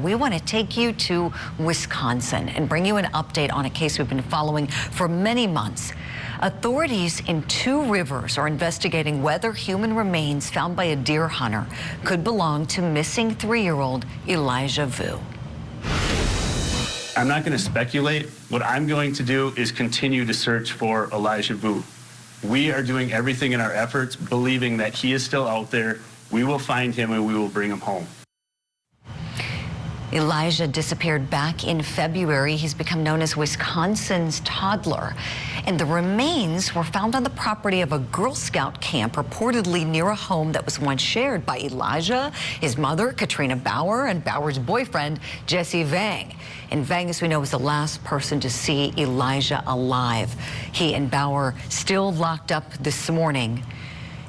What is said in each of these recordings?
we want to take you to Wisconsin and bring you an update on a case we've been following for many months. Authorities in Two Rivers are investigating whether human remains found by a deer hunter could belong to missing 3-year-old Elijah Vu. I'm not going to speculate. What I'm going to do is continue to search for Elijah Vu. We are doing everything in our efforts, believing that he is still out there. We will find him and we will bring him home. Elijah disappeared back in February. He's become known as Wisconsin's toddler. And the remains were found on the property of a Girl Scout camp, reportedly near a home that was once shared by Elijah, his mother, Katrina Bauer, and Bauer's boyfriend, Jesse Vang. And Vang, as we know, was the last person to see Elijah alive. He and Bauer still locked up this morning.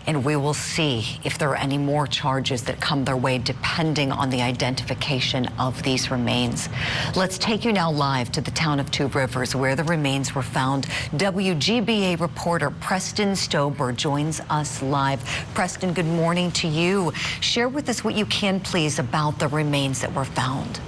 And we will see if there are any more charges that come their way depending on the identification of these remains. Let's take you now live to the town of Two Rivers where the remains were found. WGBA reporter Preston Stober joins us live. Preston, good morning to you. Share with us what you can, please, about the remains that were found.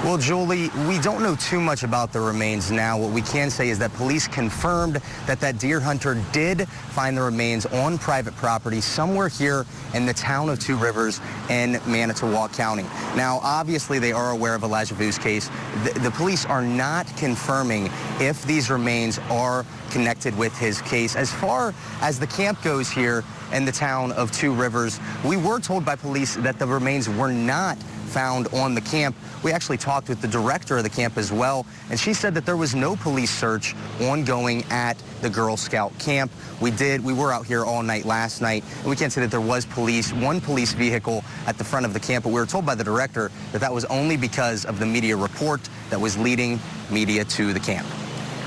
Well, Julie, we don't know too much about the remains now. What we can say is that police confirmed that that deer hunter did find the remains on private property somewhere here in the town of Two Rivers in Manitowoc County. Now, obviously, they are aware of Elijah Vu's case. The police are not confirming if these remains are connected with his case. As far as the camp goes here in the town of Two Rivers, we were told by police that the remains were not found on the camp. We actually talked with the director of the camp as well, and she said that there was no police search ongoing at the Girl Scout camp. We were out here all night last night, and we can't say that there was one police vehicle at the front of the camp, but we were told by the director that that was only because of the media report that was leading media to the camp.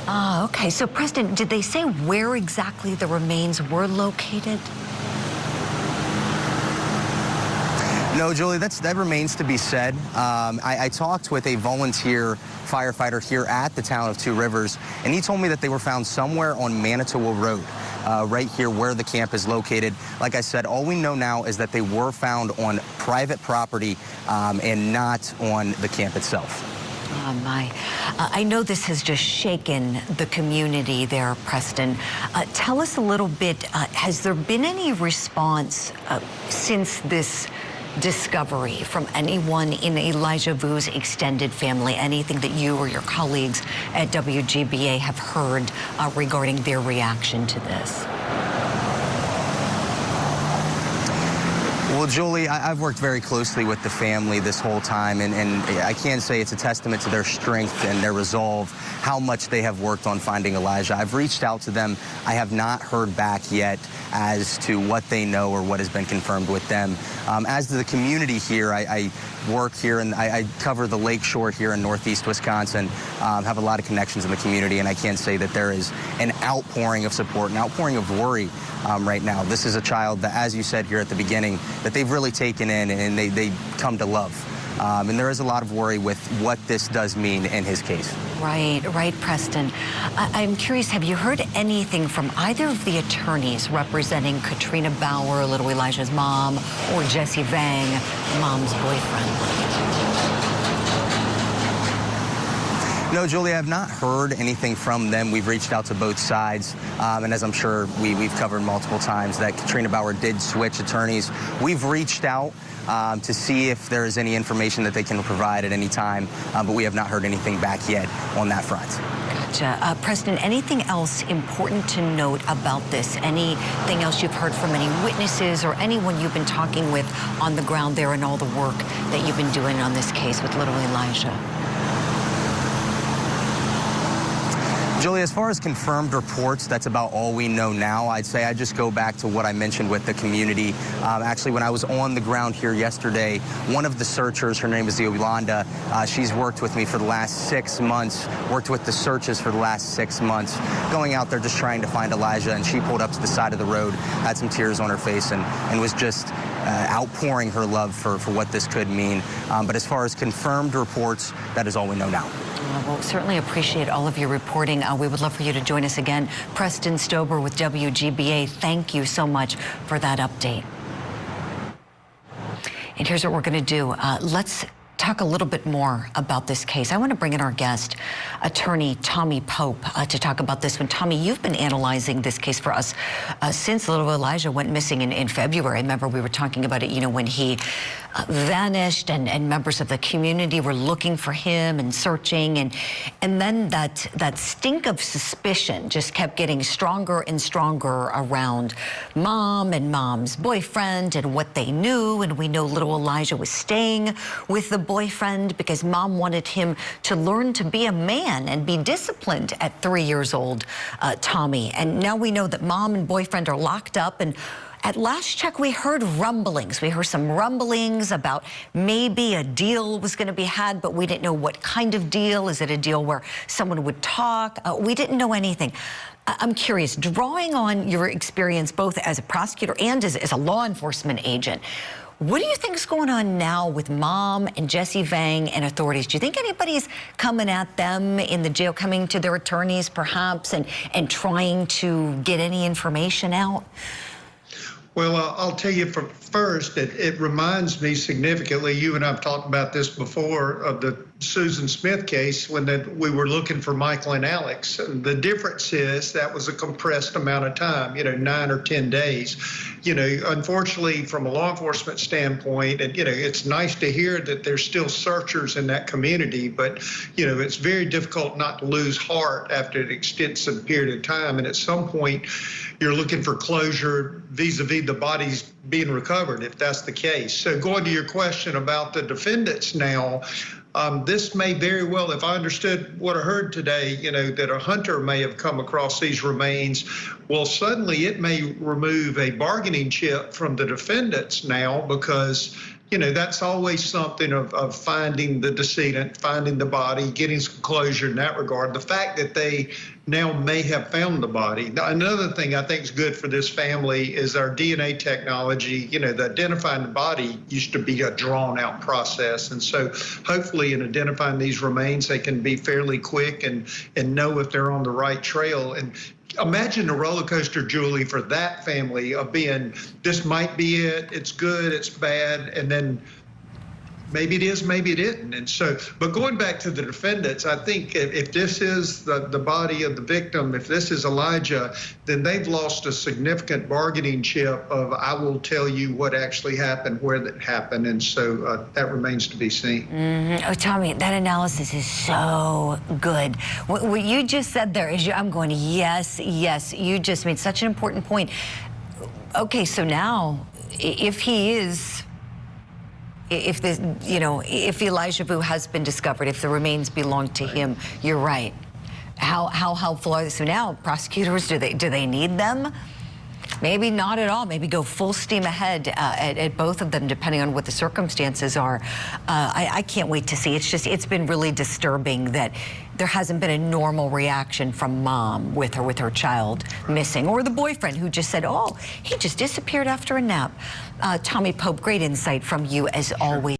Ah, okay. So, Preston, did they say where exactly the remains were located? No, Julie, that remains to be said. I talked with a volunteer firefighter here at the town of Two Rivers, and he told me that they were found somewhere on Manitowoc Road, right here where the camp is located. Like I said, all we know now is that they were found on private property and not on the camp itself. Oh, my. I know this has just shaken the community there, Preston. Tell us a little bit, has there been any response since this discovery from anyone in Elijah Vu's extended family, anything that you or your colleagues at WGBA have heard regarding their reaction to this? Well, Julie, I've worked very closely with the family this whole time, and I can say it's a testament to their strength and their resolve, how much they have worked on finding Elijah. I've reached out to them. I have not heard back yet as to what they know or what has been confirmed with them. As to the community here, I work here and I cover the lake shore here in northeast Wisconsin, have a lot of connections in the community, and I can say that there is an outpouring of support, an outpouring of worry right now. This is a child that, as you said here at the beginning, that they've really taken in and they come to love. And there is a lot of worry with what this does mean in his case. Right, Preston. I'm curious, have you heard anything from either of the attorneys representing Katrina Bauer, little Elijah's mom, or Jesse Vang, mom's boyfriend? No, Julie, I've not heard anything from them. We've reached out to both sides, and as I'm sure we've covered multiple times, that Katrina Bauer did switch attorneys. We've reached out to see if there is any information that they can provide at any time, but we have not heard anything back yet on that front. Gotcha. Preston, anything else important to note about this? Anything else you've heard from any witnesses or anyone you've been talking with on the ground there and all the work that you've been doing on this case with little Elijah? Julie, as far as confirmed reports, that's about all we know now. I'd say I just go back to what I mentioned with the community. Actually, when I was on the ground here yesterday, one of the searchers, her name is Yolanda, she's worked with me for the last 6 months, worked with the searches for the last 6 months, going out there just trying to find Elijah, and she pulled up to the side of the road, had some tears on her face, and was just outpouring her love for what this could mean. But as far as confirmed reports, that is all we know now. Well, certainly appreciate all of your reporting. We would love for you to join us again. Preston Stober with WGBA, thank you so much for that update. And here's what we're going to do. Let's talk a little bit more about this case. I want to bring in our guest, attorney Tommy Pope, to talk about this one. Tommy, you've been analyzing this case for us since little Elijah went missing in February. I remember we were talking about it, you know, when he vanished and members of the community were looking for him and searching. And then that stink of suspicion just kept getting stronger and stronger around mom and mom's boyfriend and what they knew. And we know little Elijah was staying with the boyfriend because mom wanted him to learn to be a man and be disciplined at 3 years old, Tommy. And now we know that mom and boyfriend are locked up. And at last check, we heard rumblings. We heard some rumblings about maybe a deal was going to be had, but we didn't know what kind of deal. Is it a deal where someone would talk? We didn't know anything. I'm curious, drawing on your experience both as a prosecutor and as a law enforcement agent, what do you think is going on now with mom and Jesse Vang and authorities? Do you think anybody's coming at them in the jail, coming to their attorneys perhaps, and trying to get any information out? Well, I'll tell you first, it reminds me significantly, you and I have talked about this before, of the Susan Smith case when we were looking for Michael and Alex. And the difference is that was a compressed amount of time, 9 or 10 days. Unfortunately, from a law enforcement standpoint, and, it's nice to hear that there's still searchers in that community, but, it's very difficult not to lose heart after an extensive period of time. And at some point, you're looking for closure vis-a-vis the bodies being recovered, if that's the case. So going to your question about the defendants now, this may very well, if I understood what I heard today, that a hunter may have come across these remains. Well, suddenly it may remove a bargaining chip from the defendants now because, that's always something of finding the decedent, finding the body, getting some closure in that regard. The fact that they now may have found the body. Now, another thing I think is good for this family is our DNA technology. The identifying the body used to be a drawn out process. And so hopefully in identifying these remains, they can be fairly quick and know if they're on the right trail. And imagine the roller coaster, Julie, for that family of being, this might be it, it's good, it's bad, and then maybe it is, maybe it isn't. And so, but going back to the defendants, I think if this is the body of the victim, if this is Elijah, then they've lost a significant bargaining chip of, I will tell you what actually happened, where that happened. And so that remains to be seen. Oh, Tommy, that analysis is so good. What you just said there is, I'm going, yes, yes, you just made such an important point. Okay, so now, if Elijah Vu has been discovered, if the remains belong to him, you're right. How helpful are they? So now, prosecutors, do they need them? Maybe not at all. Maybe go full steam ahead at both of them, depending on what the circumstances are. I can't wait to see. It's been really disturbing that there hasn't been a normal reaction from mom with her child missing, or the boyfriend who just said, oh, he just disappeared after a nap. Tommy Pope, great insight from you as always.